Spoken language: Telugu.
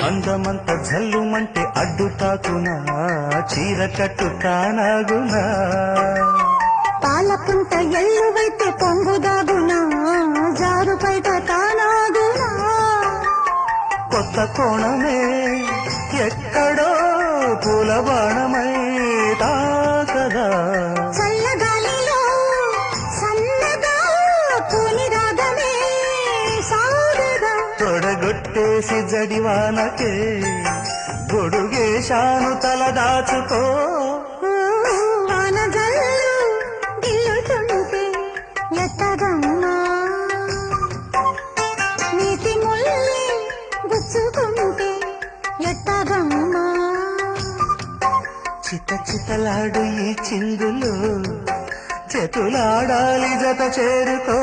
అందమంత జల్లుమంటే అడ్డు తాకునా చీర కట్టు తానాగునా పాలపుంట ఎల్లువైతే పొంగుదాగునా జారు బయట తానాగునా కొత్త కోణమే ఎక్కడో పూల బాణమై తాకదా చల్లగాలిలో సన్నగా పూని రాగమే సాగదా తొడగొట్టేసి జడివానకే గొడుగేశాను తల దాచుకో వాన జల్లు గిల్లుతుంటే ఎత్తగమ్మా నీటి ముల్లి గుచ్చుకుంటే ఎత్తగమ్మా చిత చితలాడు ఈ చిందులు చేతులాడాలి జత చేరుకో